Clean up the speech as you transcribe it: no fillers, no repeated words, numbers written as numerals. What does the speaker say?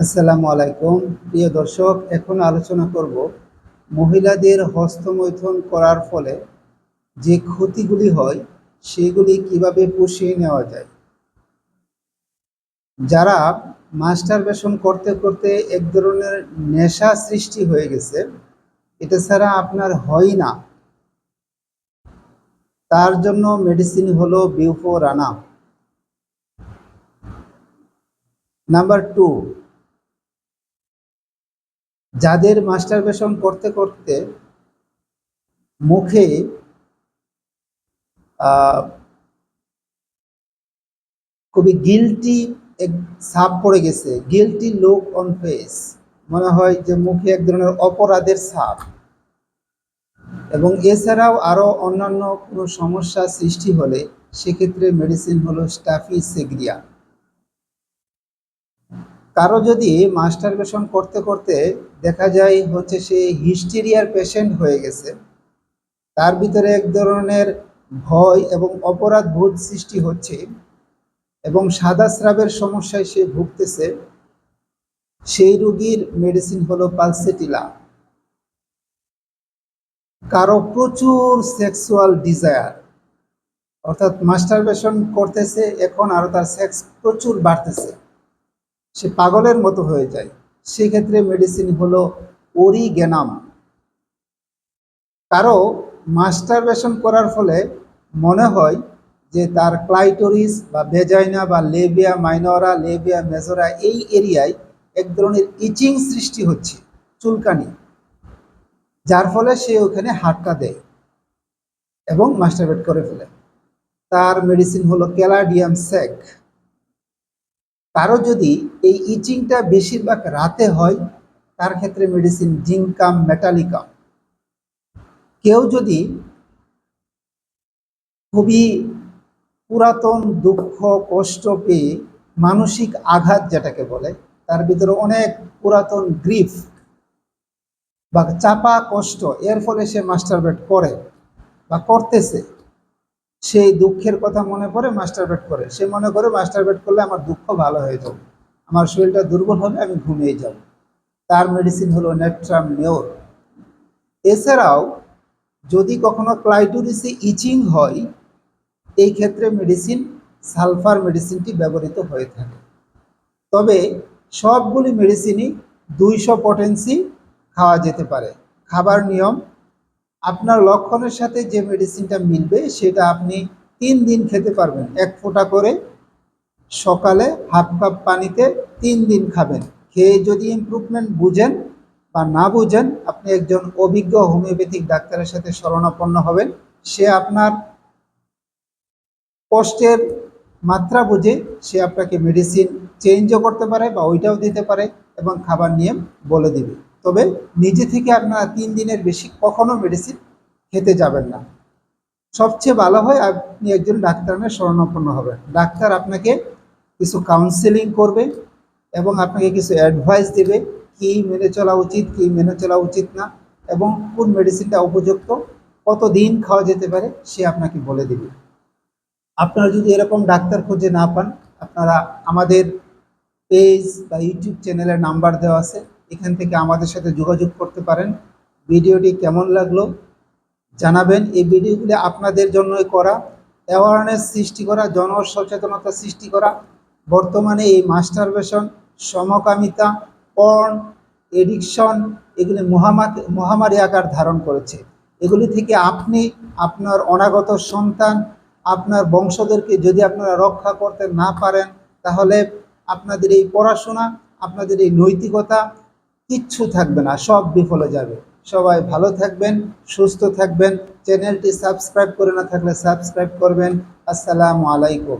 আসসালামু আলাইকুম প্রিয় দর্শক, এখন আলোচনা করব মহিলাদের হস্তমৈথুন করার ফলে যে ক্ষতিগুলি হয় সেগুলি কিভাবে পুষিয়ে নেওয়া যায়। যারা মাস্টারবেশন করতে করতে এক ধরনের নেশা সৃষ্টি হয়ে গেছে, এটা ছাড়া আপনার হয় না, তার জন্য মেডিসিন হলো বিউফোরানা। নাম্বার 2, যাদের মাস্টারবেশন করতে করতে মুখে খুবই গিলটি এক ছাপ পড়ে গেছে, গিলটি লুক অন ফেস, মনে হয় যে মুখে এক ধরনের অপরাধের ছাপ, এবং এছাড়াও আরও অন্যান্য কোনো সমস্যা সৃষ্টি হলে সেক্ষেত্রে মেডিসিন হলো স্টাফিসেগ্রিয়া। কারো যদি মাস্টারবেশন করতে করতে দেখা যায় হচ্ছে সে হিস্টেরিয়ার পেশেন্ট হয়ে গেছে, তার ভিতরে এক ধরনের ভয় এবং অপরাধ বোধ সৃষ্টি হচ্ছে এবং সাদা স্রাবের সমস্যায় সে ভুগতেছে, সেই রোগীর মেডিসিন হলো পালসেটিলা। কারো প্রচুর সেক্সুয়াল ডিজায়ার, অর্থাৎ মাস্টারবেশন করতেছে এখন আরও তার সেক্স প্রচুর বাড়তেছে, সে পাগলের মতো হয়ে যায়, সেক্ষেত্রে মেডিসিন হলো অরিগেনাম। কারো মাস্টারবেশন করার ফলে মনে হয় যে তার ক্লাইটোরিস বা ভেজাইনা বা লেবিয়া মাইনরা লেবিয়া মেজরা এই এরিয়ায় এক ধরনের ইচিং সৃষ্টি হচ্ছে, চুলকানি, যার ফলে সে ওখানে হাতটা দেয় এবং মাস্টারবেট করে ফেলে, তার মেডিসিন হলো ক্যালাডিয়াম সেক। কারো যদি এই ইচিংটা বেশিরভাগ রাতে হয়, তার ক্ষেত্রে মেডিসিন জিঙ্কাম মেটালিকাম। কেউ যদি খুবই পুরাতন দুঃখ কষ্ট পেয়ে মানসিক আঘাত যেটাকে বলে, তার ভিতরে অনেক পুরাতন গ্রিফ বা চাপা কষ্ট, এর ফলে সে মাস্টারবেট করে বা করতেছে, সেই দুঃখের কথা মনে পড়ে মাস্টারবেট করে, সে মনে করে মাস্টারবেট করলে আমার দুঃখ ভালো হয়ে যাবে, আমার শরীরটা দুর্বল হবে, আমি ঘুমিয়ে যাব, তার মেডিসিন হলো নেট্রামিওর। এছাড়াও যদি কখনো ক্লাইটোরিসে ইচিং হয়, এই ক্ষেত্রে মেডিসিন সালফার মেডিসিনটি ব্যবহৃত হয়ে থাকে। তবে সবগুলি মেডিসিনই 200 পটেন্সি খাওয়া যেতে পারে। খাবার নিয়ম, আপনার লক্ষণের সাথে যে মেডিসিনটা মিলবে সেটা আপনি 3 দিন খেতে পারবেন, 1 ফোঁটা করে সকালে হাফ কাপ পানিতে 3 দিন খাবেন। খেয়ে যদি ইমপ্রুভমেন্ট বুঝেন বা না বুঝেন, আপনি একজন অভিজ্ঞ হোমিওপ্যাথিক ডাক্তারের সাথে শরণাপন্ন হবেন, সে আপনার কষ্টের মাত্রা বুঝে সে আপনাকে মেডিসিন চেঞ্জও করতে পারে বা ওইটাও দিতে পারে এবং খাবার নিয়ম বলে দিবে। তবে নিজে থেকে আপনারা 3 দিনের বেশি কখনো মেডিসিন খেতে যাবেন না। সবচেয়ে ভালো হয় আপনি একজন ডাক্তারের শরণাপন্ন হবেন, ডাক্তার আপনাকে কিছু কাউন্সেলিং করবে এবং আপনাকে কিছু অ্যাডভাইস দেবে কি মেনে চলা উচিত, কি মেনে চলা উচিত না, এবং কোন মেডিসিনটা উপযুক্ত, কতদিন খাওয়া যেতে পারে সে আপনাকে বলে দেবে। আপনারা যদি এরকম ডাক্তার খুঁজে না পান, আপনারা আমাদের পেজ বা ইউটিউব চ্যানেলের নাম্বার দেওয়া আছে, এখান থেকে আমাদের সাথে যোগাযোগ করতে পারেন। ভিডিওটি কেমন লাগলো জানাবেন। এই ভিডিওগুলি আপনাদের জন্যই করা, অ্যাওয়ারনেস সৃষ্টি করা, জনসচেতনতা সৃষ্টি করা। বর্তমানে এই মাস্টারবেশন, সমকামিতা, পর্ন, এডিকশন, এগুলি মহামারী আকার ধারণ করেছে। এগুলি থেকে আপনি, আপনার অনাগত সন্তান, আপনার বংশধরকে যদি আপনারা রক্ষা করতে না পারেন, তাহলে আপনাদের এই পড়াশোনা, আপনাদের এই নৈতিকতা কিচ্ছু থাকবে না, সব বিফলে যাবে। সবাই ভালো থাকবেন, সুস্থ থাকবেন। চ্যানেলটি সাবস্ক্রাইব করে না থাকলে সাবস্ক্রাইব করবেন। আসসালামু আলাইকুম।